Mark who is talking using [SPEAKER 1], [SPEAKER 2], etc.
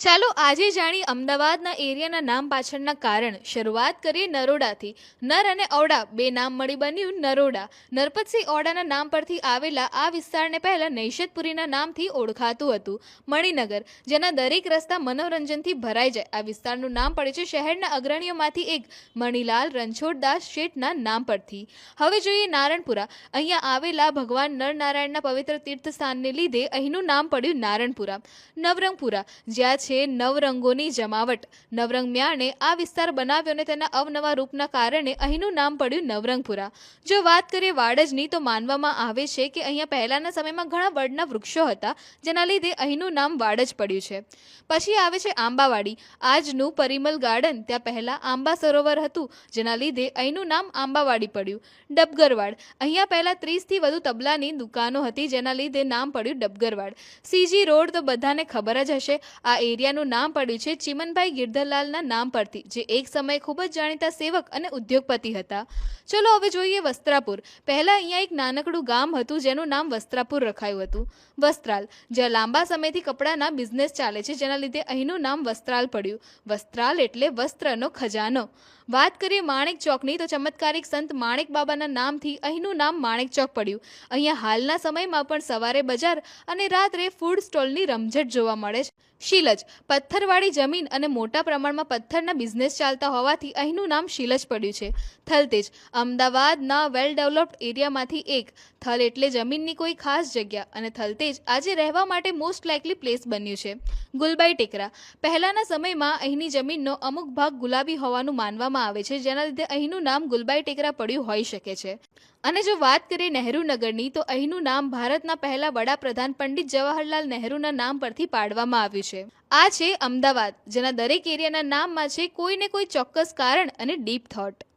[SPEAKER 1] ચાલો આજે જાણીએ અમદાવાદના એરિયાના નામ પાછળના કારણ. શરૂઆત કરીએ નરોડાથી. નર અને ઔડા બે નામ મળી બન્યું નરોડા. નરપતસિંહ ઔડાના નામ પરથી આવેલા આ વિસ્તારને પહેલા નૈશદપુરીના નામથી ઓળખાતું હતું. મણિનગર, જેના દરેક રસ્તા મનોરંજનથી ભરાઈ જાય, આ વિસ્તારનું નામ પડે છે શહેરના અગ્રણીઓમાંથી એક મણિલાલ રણછોડદાસ શેઠના નામ પરથી. હવે જોઈએ નારણપુરા. અહીંયા આવેલા ભગવાન નરનારાયણના પવિત્ર તીર્થસ્થાનને લીધે અહીંનું નામ પડ્યું નારણપુરા. નવરંગપુરા, જ્યાં છે નવરંગોની જમાવટ. નવરંગ મ્યાણે આ વિસ્તાર બનાવ્યો અને તેના અવનવા રૂપના કારણે અહીંનું નામ પડ્યું નવરંગપુરા. જો વાત કરીએ વાડજની, તો માનવામાં આવે છે કે અહીંયા પહેલાના સમયમાં ઘણા વડના વૃક્ષો હતા, જેના લીધે અહીંનું નામ વાડજ પડ્યું છે. પછી આવે છે આંબાવાડી. આજનું પરિમલ ગાર્ડન, ત્યાં પહેલા આંબા સરોવર હતું, જેના લીધે અહીંનું નામ આંબાવાડી પડ્યું. ડબગરવાડ, અહીંયા પહેલા 30થી વધુ તબલાની દુકાનો હતી, જેના લીધે નામ પડ્યું ડબગરવાડ. સીજી રોડ તો બધાને ખબર જ હશે. આ એરિયાનું નામ પડ્યું છે ચિમનભાઈ ગિરધરલાલના નામ પરથી, જે એક સમયે ખૂબ જ જાણીતા સેવક અને ઉદ્યોગપતિ હતા. ચલો હવે જોઈએ વસ્ત્રાપુર. પહેલા અહીંયા એક નાનકડું ગામ હતું, જેનું નામ વસ્ત્રાપુર રખાયું હતું. વસ્ત્રાલ, જ્યાં લાંબા સમયથી કપડાના બિઝનેસ ચાલે છે, જેના લીધે અહીંનું નામ વસ્ત્રાલ પડ્યું. વસ્ત્રાલ એટલે વસ્ત્રનો ખજાનો. વાત કરીએ માણેક ચોકની, તો ચમત્કારિક સંત માણેક બાબાના નામથી અહીંનું નામ માણેક ચોક પડ્યું. અહીંયા હાલના સમયમાં પણ સવારે બજાર અને રાત્રે ફૂડ સ્ટોલની રમઝટ જોવા મળે છે. શીલજ, પથ્થરવાળી જમીન અને મોટા પ્રમાણમાં પથ્થરના બિઝનેસ ચાલતા હોવાથી અહીંનું નામ શીલજ પડ્યું છે. થલતેજ, અમદાવાદના વેલ ડેવલપ્ડ એરિયામાંથી એક. થલ એટલે જમીનની કોઈ ખાસ જગ્યા, અને થલતેજ આજે રહેવા માટે મોસ્ટ લાઇકલી પ્લેસ બન્યું છે. ગુલબાઈ ટેકરા, પહેલાના સમયમાં અહીંની જમીનનો અમુક ભાગ ગુલાબી હોવાનું માનવામાં આવે છે, જેના લીધે અહીંનું નામ ગુલબાઈ ટેકરા પડ્યું હોઈ શકે છે. અને જો વાત કરીએ નહેરુ નગરની, તો અહીંનું નામ ભારતના પહેલા વડાપ્રધાન પંડિત જવાહરલાલ નહેરુના નામ પરથી પાડવામાં આવ્યું છે. આ છે અમદાવાદ, જેના દરેક એરિયાના નામમાં છે કોઈને કોઈ ચોક્કસ કારણ અને ડીપ થોટ.